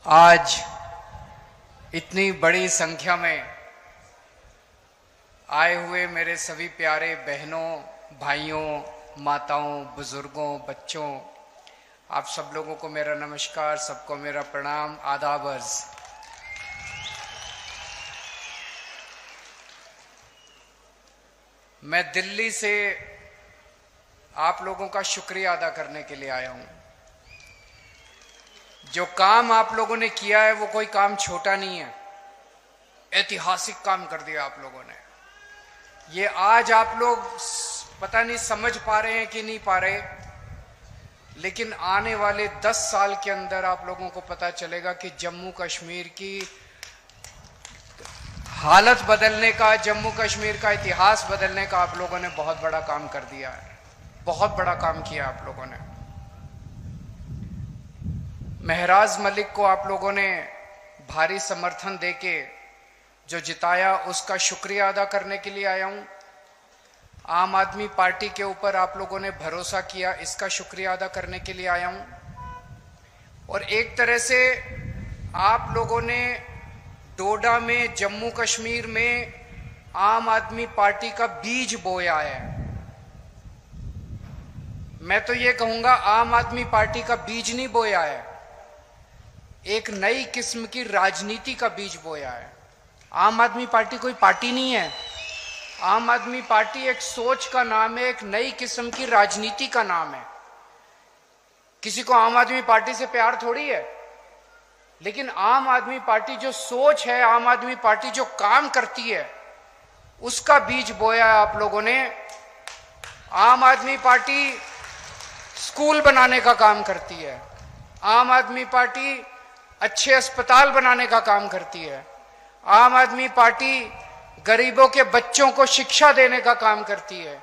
आज इतनी बड़ी संख्या में आए हुए मेरे सभी प्यारे बहनों, भाइयों, माताओं, बुजुर्गों, बच्चों, आप सब लोगों को मेरा नमस्कार, सबको मेरा प्रणाम, आदाब अर्ज। मैं दिल्ली से आप लोगों का शुक्रिया अदा करने के लिए आया हूं। जो काम आप लोगों ने किया है वो कोई काम छोटा नहीं है, ऐतिहासिक काम कर दिया आप लोगों ने। ये आज आप लोग पता नहीं समझ पा रहे हैं कि नहीं पा रहे, लेकिन आने वाले 10 साल के अंदर आप लोगों को पता चलेगा कि जम्मू कश्मीर की हालत बदलने का, जम्मू कश्मीर का इतिहास बदलने का आप लोगों ने बहुत बड़ा काम कर दिया है। बहुत बड़ा काम किया आप लोगों ने। महराज मलिक को आप लोगों ने भारी समर्थन देके जो जिताया, उसका शुक्रिया अदा करने के लिए आया हूं। आम आदमी पार्टी के ऊपर आप लोगों ने भरोसा किया, इसका शुक्रिया अदा करने के लिए आया हूं। और एक तरह से आप लोगों ने डोडा में, जम्मू कश्मीर में आम आदमी पार्टी का बीज बोया है। मैं तो ये कहूंगा आम आदमी पार्टी का बीज नहीं बोया है, एक नई किस्म की राजनीति का बीज बोया है। आम आदमी पार्टी कोई पार्टी नहीं है, आम आदमी पार्टी एक सोच का नाम है, एक नई किस्म की राजनीति का नाम है। किसी को आम आदमी पार्टी से प्यार थोड़ी है, लेकिन आम आदमी पार्टी जो सोच है, आम आदमी पार्टी जो काम करती है, उसका बीज बोया है आप लोगों ने। आम आदमी पार्टी स्कूल बनाने का काम करती है, आम आदमी पार्टी अच्छे अस्पताल बनाने का काम करती है, आम आदमी पार्टी गरीबों के बच्चों को शिक्षा देने का काम करती है,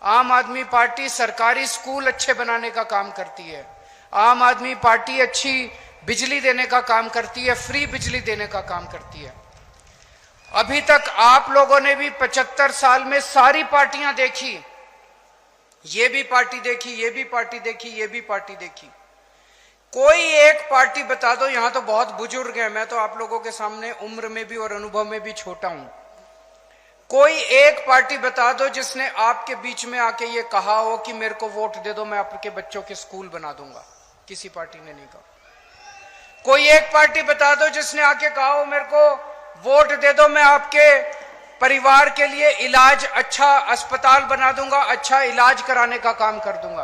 आम आदमी पार्टी सरकारी स्कूल अच्छे बनाने का काम करती है, आम आदमी पार्टी अच्छी बिजली देने का काम करती है, फ्री बिजली देने का काम करती है। अभी तक आप लोगों ने भी 75 साल में सारी पार्टियां देखी, ये भी पार्टी देखी, ये भी पार्टी देखी, ये भी पार्टी देखी। कोई एक पार्टी बता दो, यहां तो बहुत बुजुर्ग हैं, मैं तो आप लोगों के सामने उम्र में भी और अनुभव में भी छोटा हूं। कोई एक पार्टी बता दो जिसने आपके बीच में आके ये कहा हो कि मेरे को वोट दे दो, मैं आपके बच्चों के स्कूल बना दूंगा। किसी पार्टी ने नहीं कहा। कोई एक पार्टी बता दो जिसने आके कहा हो मेरे को वोट दे दो, मैं आपके परिवार के लिए इलाज, अच्छा अस्पताल बना दूंगा, अच्छा इलाज कराने का काम कर दूंगा।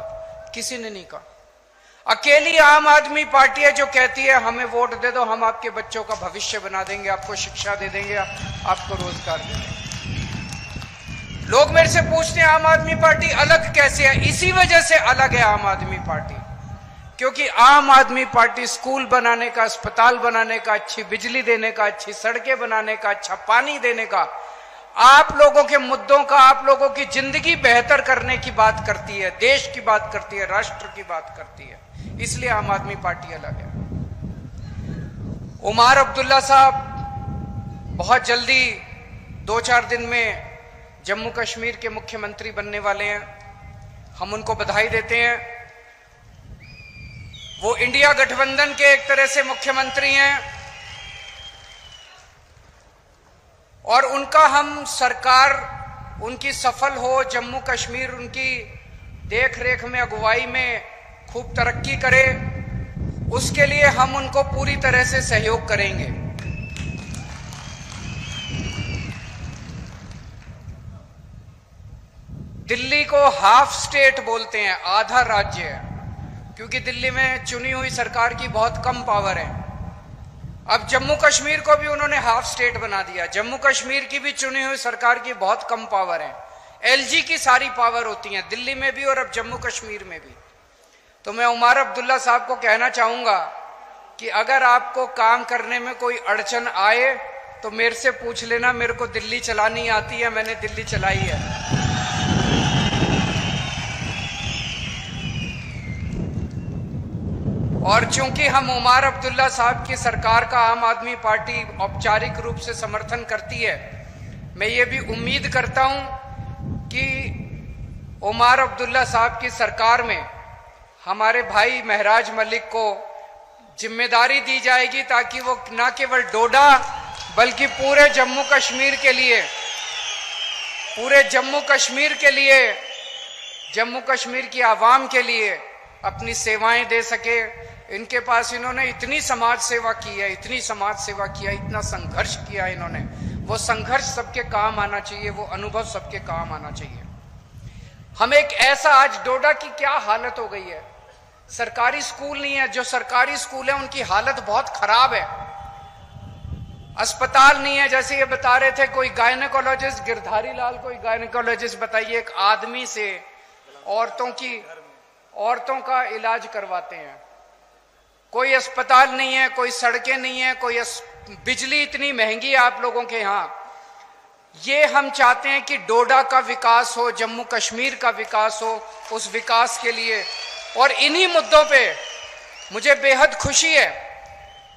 किसी ने नहीं कहा। अकेली आम आदमी पार्टी है जो कहती है हमें वोट दे दो, हम आपके बच्चों का भविष्य बना देंगे, आपको शिक्षा दे देंगे, आपको रोजगार दे देंगे। लोग मेरे से पूछते हैं आम आदमी पार्टी अलग कैसे है? इसी वजह से अलग है आम आदमी पार्टी, क्योंकि आम आदमी पार्टी स्कूल बनाने का, अस्पताल बनाने का, अच्छी बिजली देने का, अच्छी सड़कें बनाने का, अच्छा पानी देने का, आप लोगों के मुद्दों का, आप लोगों की जिंदगी बेहतर करने की बात करती है, देश की बात करती है, राष्ट्र की बात करती है। इसलिए आम आदमी पार्टी अलग है। उमर अब्दुल्ला साहब बहुत जल्दी 2-4 दिन में जम्मू कश्मीर के मुख्यमंत्री बनने वाले हैं। हम उनको बधाई देते हैं। वो इंडिया गठबंधन के एक तरह से मुख्यमंत्री हैं और उनका हम सरकार उनकी सफल हो, जम्मू कश्मीर उनकी देख रेख में, अगुवाई में खूब तरक्की करे, उसके लिए हम उनको पूरी तरह से सहयोग करेंगे। दिल्ली को हाफ स्टेट बोलते हैं, आधा राज्य है, क्योंकि दिल्ली में चुनी हुई सरकार की बहुत कम पावर है। अब जम्मू कश्मीर को भी उन्होंने हाफ स्टेट बना दिया। जम्मू कश्मीर की भी चुनी हुई सरकार की बहुत कम पावर है, एलजी की सारी पावर होती है दिल्ली में भी और अब जम्मू कश्मीर में भी। तो मैं उमर अब्दुल्ला साहब को कहना चाहूंगा कि अगर आपको काम करने में कोई अड़चन आए तो मेरे से पूछ लेना, मेरे को दिल्ली चलानी आती है, मैंने दिल्ली चलाई है। और चूंकि हम उमर अब्दुल्ला साहब की सरकार का आम आदमी पार्टी औपचारिक रूप से समर्थन करती है, मैं ये भी उम्मीद करता हूं कि उमर अब्दुल्ला साहब की सरकार में हमारे भाई महराज मलिक को जिम्मेदारी दी जाएगी ताकि वो न केवल डोडा बल्कि पूरे जम्मू कश्मीर के लिए, पूरे जम्मू कश्मीर के लिए, जम्मू कश्मीर की आवाम के लिए अपनी सेवाएं दे सके। इनके पास इन्होंने इतनी समाज सेवा की है, इतनी समाज सेवा किया, इतना संघर्ष किया इन्होंने, वो संघर्ष सबके काम आना चाहिए, वो अनुभव सबके काम आना चाहिए। हम एक ऐसा, आज डोडा की क्या हालत हो गई है, सरकारी स्कूल नहीं है, जो सरकारी स्कूल है उनकी हालत बहुत खराब है, अस्पताल नहीं है। जैसे ये बता रहे थे कोई गायनेकोलॉजिस्ट, गिरधारी लाल कोई गायनेकोलॉजिस्ट, बताइए एक आदमी से औरतों का इलाज करवाते हैं, कोई अस्पताल नहीं है, कोई सड़कें नहीं है, कोई बिजली इतनी महंगी है आप लोगों के यहां। ये हम चाहते हैं कि डोडा का विकास हो, जम्मू कश्मीर का विकास हो, उस विकास के लिए। और इन्हीं मुद्दों पे मुझे बेहद खुशी है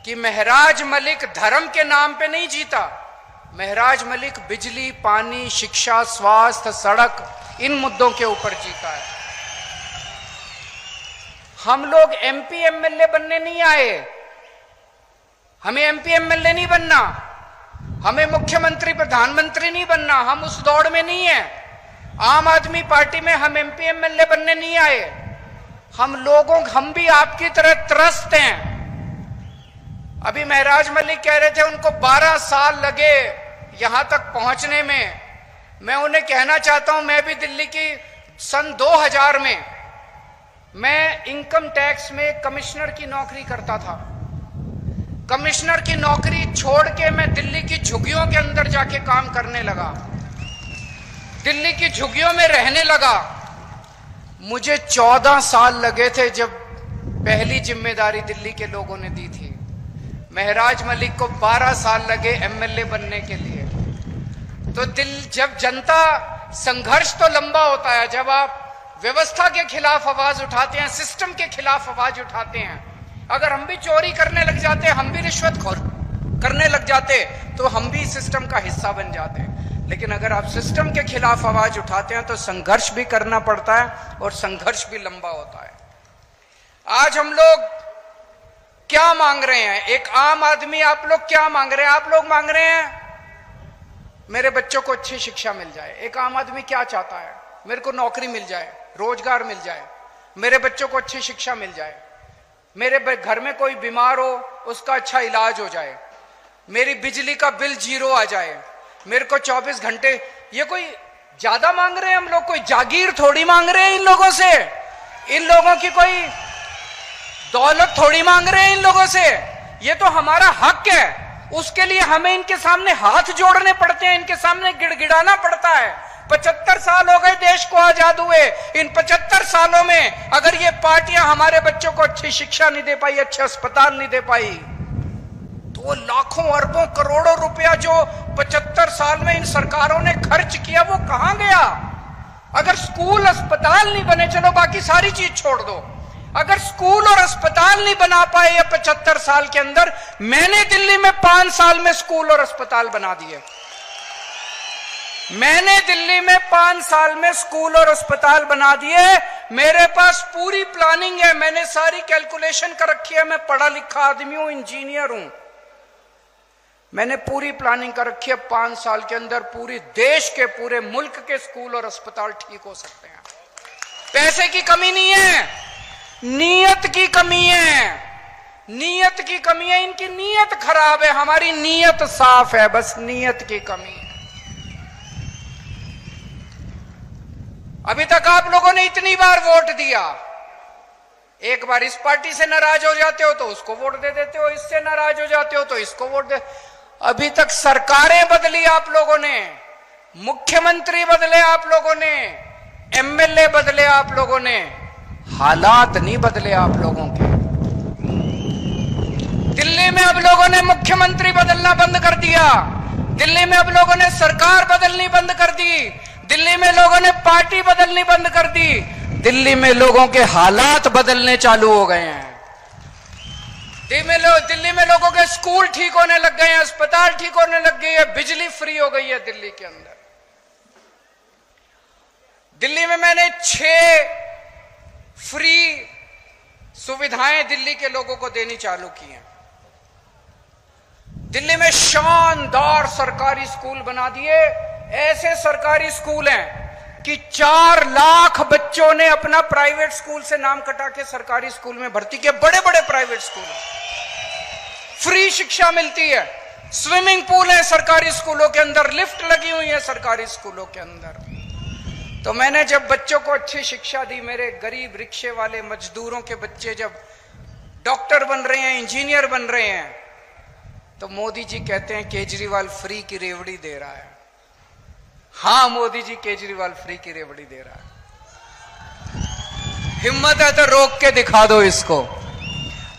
कि महराज मलिक धर्म के नाम पे नहीं जीता, महराज मलिक बिजली, पानी, शिक्षा, स्वास्थ्य, सड़क, इन मुद्दों के ऊपर जीता है। हम लोग एमपी एमएलए बनने नहीं आए, हमें एमपी एमएलए नहीं बनना, हमें मुख्यमंत्री प्रधानमंत्री नहीं बनना, हम उस दौड़ में नहीं है। आम आदमी पार्टी में हम एमपी एमएलए बनने नहीं आए। हम भी आपकी तरह त्रस्त हैं। अभी महराज मलिक कह रहे थे उनको 12 साल लगे यहां तक पहुंचने में। मैं उन्हें कहना चाहता हूं, मैं भी दिल्ली की सन 2000 में मैं इनकम टैक्स में कमिश्नर की नौकरी करता था। कमिश्नर की नौकरी छोड़ के मैं दिल्ली की झुग्गियों के अंदर जाके काम करने लगा, दिल्ली की झुग्गियों में रहने लगा। मुझे 14 साल लगे थे जब पहली जिम्मेदारी दिल्ली के लोगों ने दी थी। महराज मलिक को 12 साल लगे एमएलए बनने के लिए। तो जब जनता, संघर्ष तो लंबा होता है, जब आप व्यवस्था के खिलाफ आवाज उठाते हैं, सिस्टम के खिलाफ आवाज उठाते हैं, अगर हम भी चोरी करने लग जाते, हम भी रिश्वतखोर करने लग जाते, तो हम भी सिस्टम का हिस्सा बन जाते। लेकिन अगर आप सिस्टम के खिलाफ आवाज उठाते हैं तो संघर्ष भी करना पड़ता है और संघर्ष भी लंबा होता है। आज हम लोग क्या मांग रहे हैं, एक आम आदमी, आप लोग क्या मांग रहे हैं? आप लोग मांग रहे हैं मेरे बच्चों को अच्छी शिक्षा मिल जाए। एक आम आदमी क्या चाहता है? मेरे को नौकरी मिल जाए, रोजगार मिल जाए, मेरे बच्चों को अच्छी शिक्षा मिल जाए, मेरे घर में कोई बीमार हो उसका अच्छा इलाज हो जाए, मेरी बिजली का बिल 0 आ जाए, मेरे को 24 घंटे। ये कोई ज्यादा मांग रहे हैं हम लोग? कोई जागीर थोड़ी मांग रहे हैं इन लोगों से, इन लोगों की कोई दौलत थोड़ी मांग रहे हैं इन लोगों से। ये तो हमारा हक है, उसके लिए हमें इनके सामने हाथ जोड़ने पड़ते हैं, इनके सामने गिड़गिड़ाना पड़ता है। 75 साल हो गए देश को आजाद हुए। इन 75 सालों में अगर ये पार्टियां हमारे बच्चों को अच्छी शिक्षा नहीं दे पाई, अच्छे अस्पताल नहीं दे पाई, तो वो लाखों अरबों करोड़ों रुपया जो 75 साल में इन सरकारों ने खर्च किया वो कहां गया? अगर स्कूल अस्पताल नहीं बने, चलो बाकी सारी चीज छोड़ दो, अगर स्कूल और अस्पताल नहीं बना पाए ये 75 साल के अंदर, मैंने दिल्ली में 5 साल में स्कूल और अस्पताल बना दिए। मैंने दिल्ली में 5 साल में स्कूल और अस्पताल बना दिए। मेरे पास पूरी प्लानिंग है, मैंने सारी कैलकुलेशन कर रखी है। मैं पढ़ा लिखा आदमी हूं, इंजीनियर हूं, मैंने पूरी प्लानिंग कर रखी है। 5 साल के अंदर पूरी देश के, पूरे मुल्क के स्कूल और अस्पताल ठीक हो सकते हैं। पैसे की कमी नहीं है, नीयत की कमी है, नीयत की कमी है। इनकी नीयत खराब है, हमारी नीयत साफ है, बस नीयत की कमी है। अभी तक आप लोगों ने इतनी बार वोट दिया, एक बार इस पार्टी से नाराज हो जाते हो तो उसको वोट दे देते हो, इससे नाराज हो जाते हो तो इसको वोट दे। अभी तक सरकारें बदली आप लोगों ने, मुख्यमंत्री बदले आप लोगों ने, एमएलए बदले आप लोगों ने, हालात नहीं बदले आप लोगों के। दिल्ली में अब लोगों ने मुख्यमंत्री बदलना बंद कर दिया, दिल्ली में अब लोगों ने सरकार बदलनी बंद कर दी, दिल्ली में लोगों ने पार्टी बदलनी बंद कर दी, दिल्ली में लोगों के हालात बदलने चालू हो गए हैं। दिल्ली में लोगों के स्कूल ठीक होने लग गए हैं, अस्पताल ठीक होने लग गई है, बिजली फ्री हो गई है दिल्ली के अंदर। दिल्ली में मैंने 6 फ्री सुविधाएं दिल्ली के लोगों को देनी चालू की हैं। दिल्ली में शानदार सरकारी स्कूल बना दिए। ऐसे सरकारी स्कूल हैं कि 4 लाख बच्चों ने अपना प्राइवेट स्कूल से नाम कटा के सरकारी स्कूल में भर्ती किए। बड़े बड़े प्राइवेट स्कूल, फ्री शिक्षा मिलती है, स्विमिंग पूल है सरकारी स्कूलों के अंदर, लिफ्ट लगी हुई है सरकारी स्कूलों के अंदर। तो मैंने जब बच्चों को अच्छी शिक्षा दी, मेरे गरीब रिक्शे वाले मजदूरों के बच्चे जब डॉक्टर बन रहे हैं, इंजीनियर बन रहे हैं, तो मोदी जी कहते हैं केजरीवाल फ्री की रेवड़ी दे रहा है। हां, मोदी जी केजरीवाल फ्री की रेवड़ी दे रहा है। हिम्मत है तो रोक के दिखा दो इसको।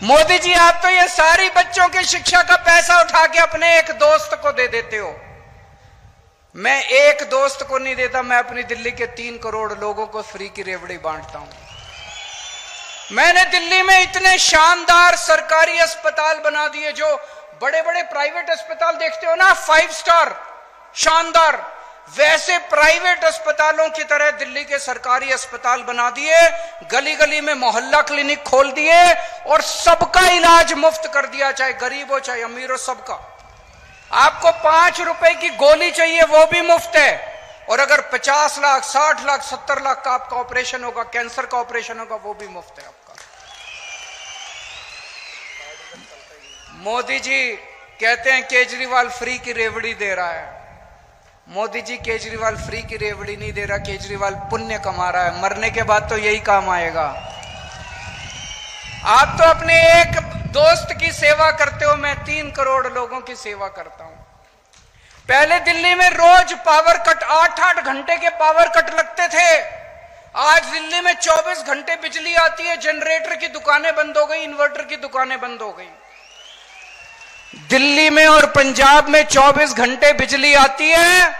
मोदी जी, आप तो ये सारी बच्चों की शिक्षा का पैसा उठा के अपने एक दोस्त को दे देते हो। मैं एक दोस्त को नहीं देता, मैं अपनी दिल्ली के 3 करोड़ लोगों को फ्री की रेवड़ी बांटता हूं। मैंने दिल्ली में इतने शानदार सरकारी अस्पताल बना दिए, जो बड़े बड़े प्राइवेट अस्पताल देखते हो ना, 5 स्टार शानदार, वैसे प्राइवेट अस्पतालों की तरह दिल्ली के सरकारी अस्पताल बना दिए। गली गली में मोहल्ला क्लिनिक खोल दिए और सबका इलाज मुफ्त कर दिया, चाहे गरीब हो चाहे अमीर हो, सबका। आपको 5 रुपए की गोली चाहिए वो भी मुफ्त है, और अगर 50 लाख 60 लाख 70 लाख का आपका ऑपरेशन होगा, कैंसर का ऑपरेशन होगा, वो भी मुफ्त है आपका। मोदी जी कहते हैं केजरीवाल फ्री की रेवड़ी दे रहा है। मोदी जी, केजरीवाल फ्री की रेवड़ी नहीं दे रहा, केजरीवाल पुण्य कमा रहा है। मरने के बाद तो यही काम आएगा। आप तो अपने एक दोस्त की सेवा करते हो, मैं 3 करोड़ लोगों की सेवा करता हूं। पहले दिल्ली में रोज पावर कट, 8-8 घंटे के पावर कट लगते थे। आज दिल्ली में 24 घंटे बिजली आती है। जनरेटर की दुकानें बंद हो गई, इन्वर्टर की दुकानें बंद हो गई। दिल्ली में और पंजाब में 24 घंटे बिजली आती है,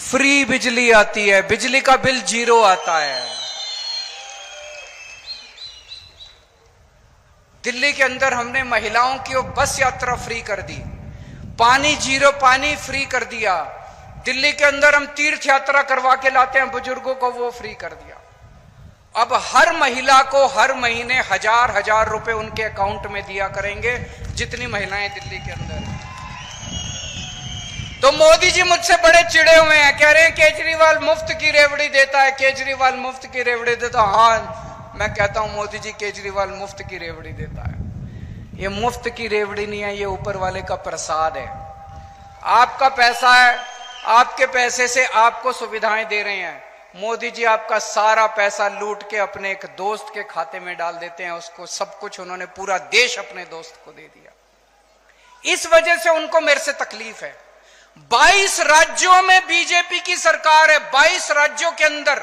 फ्री बिजली आती है, बिजली का बिल 0 आता है। दिल्ली के अंदर हमने महिलाओं की बस यात्रा फ्री कर दी, पानी 0 पानी फ्री कर दिया। दिल्ली के अंदर हम तीर्थ यात्रा करवा के लाते हैं बुजुर्गों को, वो फ्री कर दिया। अब हर महिला को हर महीने 1000 रुपए उनके अकाउंट में दिया करेंगे, जितनी महिलाएं दिल्ली के अंदर हैं। तो मोदी जी मुझसे बड़े चिड़े हुए हैं, कह रहे हैं केजरीवाल मुफ्त की रेवड़ी देता है, केजरीवाल मुफ्त की रेवड़ी देता है। हाँ, मैं कहता हूं मोदी जी केजरीवाल मुफ्त की रेवड़ी देता है। ये मुफ्त की रेवड़ी नहीं है, ये ऊपर वाले का प्रसाद है। आपका पैसा है, आपके पैसे से आपको सुविधाएं दे रहे हैं। मोदी जी आपका सारा पैसा लूट के अपने एक दोस्त के खाते में डाल देते हैं, उसको सब कुछ, उन्होंने पूरा देश अपने दोस्त को दे दिया। इस वजह से उनको मेरे से तकलीफ है। 22 राज्यों में बीजेपी की सरकार है, 22 राज्यों के अंदर,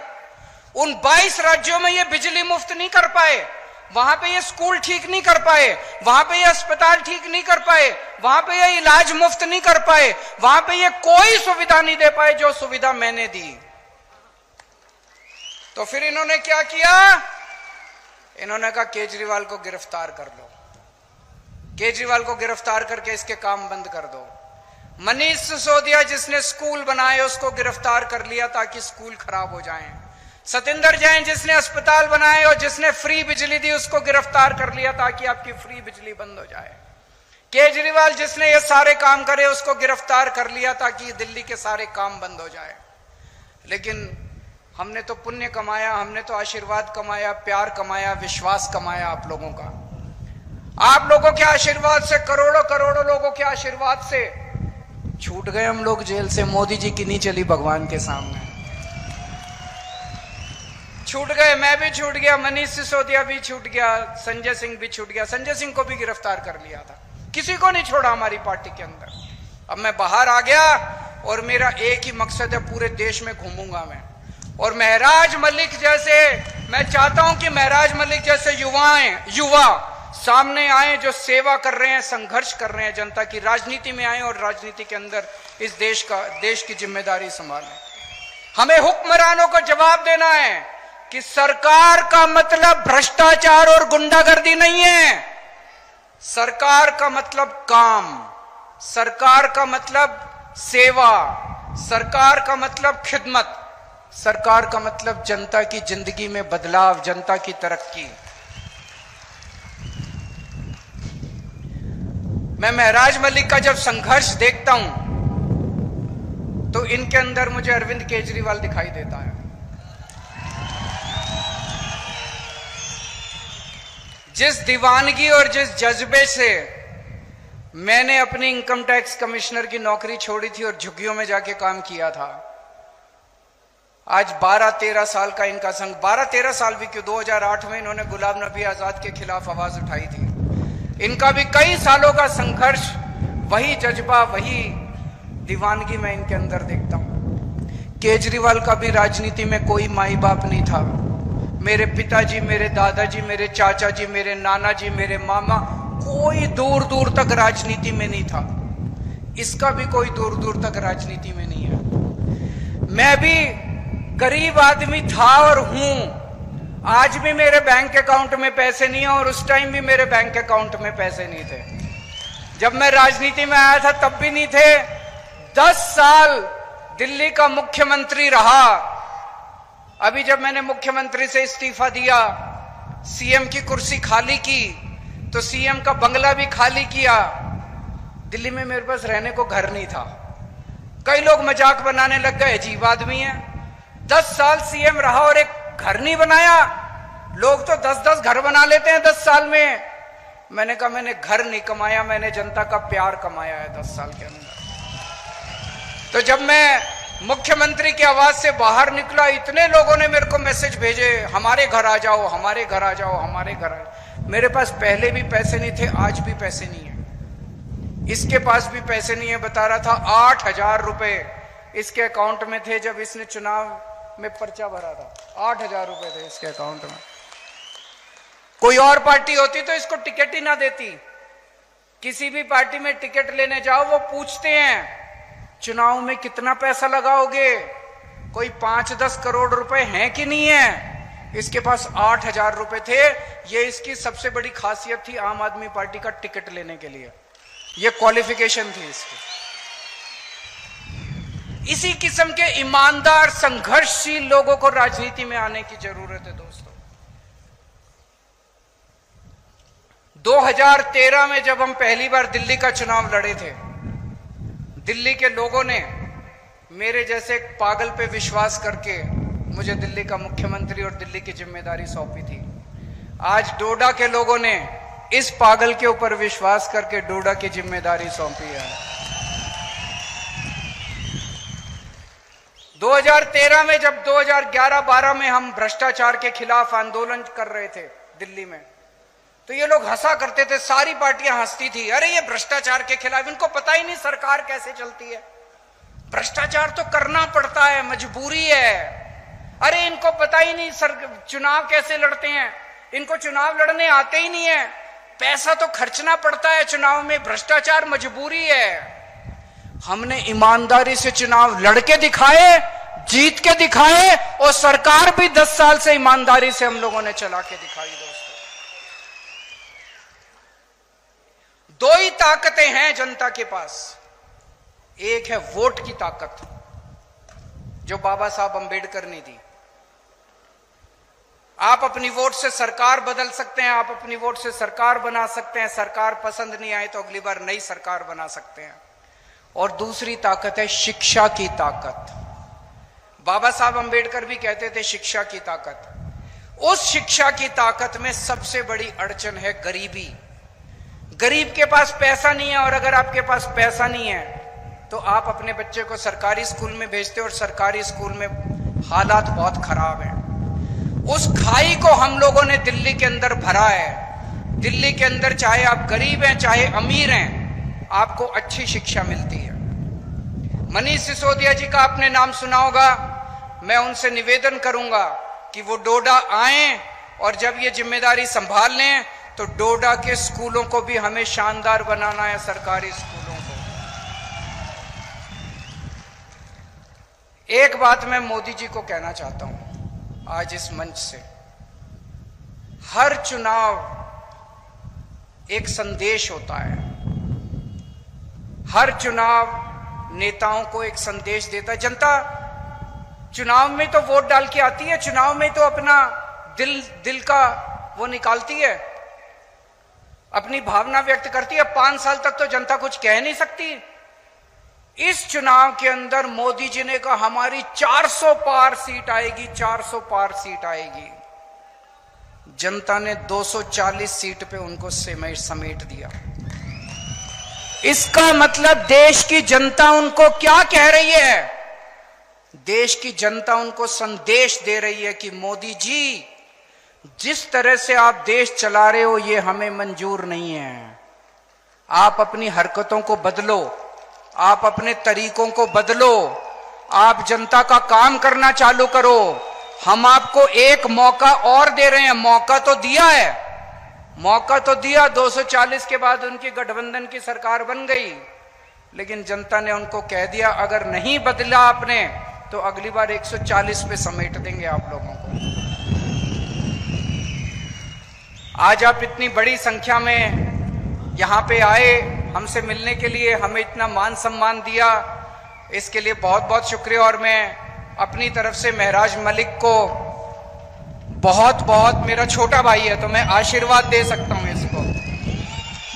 उन 22 राज्यों में ये बिजली मुफ्त नहीं कर पाए, वहां पे ये स्कूल ठीक नहीं कर पाए, वहां पे ये अस्पताल ठीक नहीं कर पाए, वहां पे ये इलाज मुफ्त नहीं कर पाए, वहां पे ये कोई सुविधा नहीं दे पाए जो सुविधा मैंने दी। तो फिर इन्होंने क्या किया? इन्होंने कहा केजरीवाल को गिरफ्तार कर लो, केजरीवाल को गिरफ्तार करके इसके काम बंद कर दो। मनीष सिसोदिया जिसने स्कूल बनाए उसको गिरफ्तार कर लिया ताकि स्कूल खराब हो जाएं। सतिंदर जैन जिसने अस्पताल बनाए और जिसने फ्री बिजली दी उसको गिरफ्तार कर लिया ताकि आपकी फ्री बिजली बंद हो जाए। केजरीवाल जिसने ये सारे काम करे उसको गिरफ्तार कर लिया ताकि दिल्ली के सारे काम बंद हो जाए। लेकिन हमने तो पुण्य कमाया, हमने तो आशीर्वाद कमाया, प्यार कमाया, विश्वास कमाया आप लोगों का। आप लोगों के आशीर्वाद से, करोड़ों करोड़ों लोगों के आशीर्वाद से छूट गए हम लोग जेल से। मोदी जी की नहीं चली भगवान के सामने, छूट गए। मैं भी छूट गया, मनीष सिसोदिया भी छूट गया, संजय सिंह भी छूट गया। संजय सिंह को भी गिरफ्तार कर लिया था, किसी को नहीं छोड़ा हमारी पार्टी के अंदर। अब मैं बाहर आ गया और मेरा एक ही मकसद है, पूरे देश में घूमूंगा मैं। और महराज मलिक जैसे, मैं चाहता हूं कि महराज मलिक जैसे युवा सामने आए जो सेवा कर रहे हैं, संघर्ष कर रहे हैं जनता की, राजनीति में आए और राजनीति के अंदर इस देश की जिम्मेदारी संभालें। हमें हुक्मरानों को जवाब देना है कि सरकार का मतलब भ्रष्टाचार और गुंडागर्दी नहीं है। सरकार का मतलब काम, सरकार का मतलब सेवा, सरकार का मतलब खिदमत, सरकार का मतलब जनता की जिंदगी में बदलाव, जनता की तरक्की। मैं महराज मलिक का जब संघर्ष देखता हूं तो इनके अंदर मुझे अरविंद केजरीवाल दिखाई देता है। जिस दीवानगी और जिस जज्बे से मैंने अपनी इनकम टैक्स कमिश्नर की नौकरी छोड़ी थी और झुग्गियों में जाके काम किया था, आज 12-13 साल का इनका संघ, 12-13 साल भी क्यों, 2008 में इन्होंने गुलाम नबी आजाद के खिलाफ आवाज उठाई थी। इनका भी कई सालों का संघर्ष, वही जज्बा, वही दीवानगी मैं इनके अंदर देखता हूं। केजरीवाल का भी राजनीति में कोई माई बाप नहीं था। मेरे पिताजी, मेरे दादाजी, मेरे चाचा जी, मेरे नाना जी, मेरे मामा, कोई दूर दूर तक राजनीति में नहीं था। इसका भी कोई दूर दूर तक राजनीति में नहीं है। मैं भी गरीब आदमी था और हूं। आज भी मेरे बैंक अकाउंट में पैसे नहीं है और उस टाइम भी मेरे बैंक अकाउंट में पैसे नहीं थे। जब मैं राजनीति में आया था तब भी नहीं थे। 10 साल दिल्ली का मुख्यमंत्री रहा। अभी जब मैंने मुख्यमंत्री से इस्तीफा दिया, सीएम की कुर्सी खाली की, तो सीएम का बंगला भी खाली किया। दिल्ली में मेरे पास रहने को घर नहीं था। कई लोग मजाक बनाने लग गए, अजीब आदमी है, 10 साल सीएम रहा और एक घर नहीं बनाया। लोग तो 10-10 घर बना लेते हैं 10 साल में। मैंने कहा मैंने घर नहीं कमाया, मैंने जनता का प्यार कमाया है 10 साल के अंदर। तो जब मैं मुख्यमंत्री की आवाज से बाहर निकला, इतने लोगों ने मेरे को मैसेज भेजे, हमारे घर आ जाओ, हमारे घर आ जाओ, हमारे घर आ जाओ। मेरे पास पहले भी पैसे नहीं थे, आज भी पैसे नहीं है। इसके पास भी पैसे नहीं है, बता रहा था 8,000 रुपए इसके अकाउंट में थे जब इसने चुनाव में पर्चा भरा था। 8,000 रुपए थे इसके अकाउंट में। कोई और पार्टी होती तो इसको टिकट ही ना देती। किसी भी पार्टी में टिकट लेने जाओ, वो पूछते हैं चुनाव में कितना पैसा लगाओगे, कोई 5-10 करोड़ रुपए हैं कि नहीं है। इसके पास 8,000 रुपए थे। ये इसकी सबसे बड़ी खासियत थी आम आदमी पार्टी का टिकट लेने के लिए। ये क्वालिफिकेशन थी इसकी। इसी किस्म के ईमानदार संघर्षशील लोगों को राजनीति में आने की जरूरत है दोस्तों। 2013 में जब हम पहली बार दिल्ली का चुनाव लड़े थे, दिल्ली के लोगों ने मेरे जैसे एक पागल पे विश्वास करके मुझे दिल्ली का मुख्यमंत्री और दिल्ली की जिम्मेदारी सौंपी थी। आज डोडा के लोगों ने इस पागल के ऊपर विश्वास करके डोडा की जिम्मेदारी सौंपी है। 2013 में जब 2011-12 में हम भ्रष्टाचार के खिलाफ आंदोलन कर रहे थे दिल्ली में, तो ये लोग हंसा करते थे, सारी पार्टियां हंसती थी, अरे ये भ्रष्टाचार के खिलाफ, इनको पता ही नहीं सरकार कैसे चलती है। भ्रष्टाचार तो करना पड़ता है, मजबूरी है। अरे इनको पता ही नहीं चुनाव कैसे लड़ते हैं, इनको चुनाव लड़ने आते ही नहीं है। पैसा तो खर्चना पड़ता है चुनाव में, भ्रष्टाचार मजबूरी है। हमने ईमानदारी से चुनाव लड़के दिखाए, जीत के दिखाए, और सरकार भी 10 साल से ईमानदारी से हम लोगों ने चला के दिखाई। दोस्तों, 2 ही ताकतें हैं जनता के पास। एक है वोट की ताकत, जो बाबा साहब अंबेडकर ने दी। आप अपनी वोट से सरकार बदल सकते हैं, आप अपनी वोट से सरकार बना सकते हैं। सरकार पसंद नहीं आए तो अगली बार नई सरकार बना सकते हैं। और दूसरी ताकत है शिक्षा की ताकत। बाबा साहब अंबेडकर भी कहते थे शिक्षा की ताकत। उस शिक्षा की ताकत में सबसे बड़ी अड़चन है गरीबी। गरीब के पास पैसा नहीं है, और अगर आपके पास पैसा नहीं है तो आप अपने बच्चे को सरकारी स्कूल में भेजते हो, और सरकारी स्कूल में हालात बहुत खराब हैं। उस खाई को हम लोगों ने दिल्ली के अंदर भरा है। दिल्ली के अंदर चाहे आप गरीब हैं चाहे अमीर हैं, आपको अच्छी शिक्षा मिलती है। मनीष सिसोदिया जी का आपने नाम सुना होगा। मैं उनसे निवेदन करूंगा कि वो डोडा आएं, और जब ये जिम्मेदारी संभाल लें तो डोडा के स्कूलों को भी हमें शानदार बनाना है, सरकारी स्कूलों को। एक बात मैं मोदी जी को कहना चाहता हूं आज इस मंच से। हर चुनाव एक संदेश होता है। हर चुनाव नेताओं को एक संदेश देता है। जनता चुनाव में तो वोट डाल के आती है, चुनाव में तो अपना दिल का वो निकालती है। अपनी भावना व्यक्त करती है। 5 साल तक तो जनता कुछ कह नहीं सकती। इस चुनाव के अंदर मोदी जी ने कहा हमारी 400 पार सीट आएगी, 400 पार सीट आएगी। जनता ने 240 सीट पे उनको समेट दिया। इसका मतलब देश की जनता उनको क्या कह रही है? देश की जनता उनको संदेश दे रही है कि मोदी जी, जिस तरह से आप देश चला रहे हो ये हमें मंजूर नहीं है। आप अपनी हरकतों को बदलो, आप अपने तरीकों को बदलो, आप जनता का काम करना चालू करो। हम आपको एक मौका और दे रहे हैं। मौका तो दिया है, मौका तो दिया। 240 के बाद उनकी गठबंधन की सरकार बन गई, लेकिन जनता ने उनको कह दिया अगर नहीं बदला आपने तो अगली बार 140 पे समेट देंगे आप लोगों को। आज आप इतनी बड़ी संख्या में यहां पे आए हमसे मिलने के लिए, हमें इतना मान सम्मान दिया, इसके लिए बहुत बहुत शुक्रिया। और मैं अपनी तरफ से महराज मलिक को बहुत बहुत, मेरा छोटा भाई है तो मैं आशीर्वाद दे सकता हूं इसको,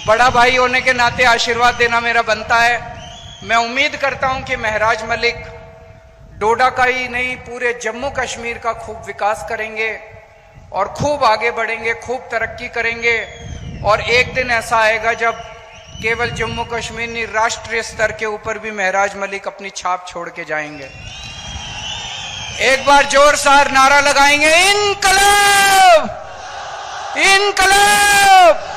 बड़ा भाई होने के नाते आशीर्वाद देना मेरा बनता है। मैं उम्मीद करता हूं कि महराज मलिक डोडा का ही नहीं पूरे जम्मू कश्मीर का खूब विकास करेंगे और खूब आगे बढ़ेंगे, खूब तरक्की करेंगे। और एक दिन ऐसा आएगा जब केवल जम्मू कश्मीर नहीं, राष्ट्रीय स्तर के ऊपर भी महराज मलिक अपनी छाप छोड़ के जाएंगे। एक बार जोरदार नारा लगाएंगे, इनकलाब, इनकलाब।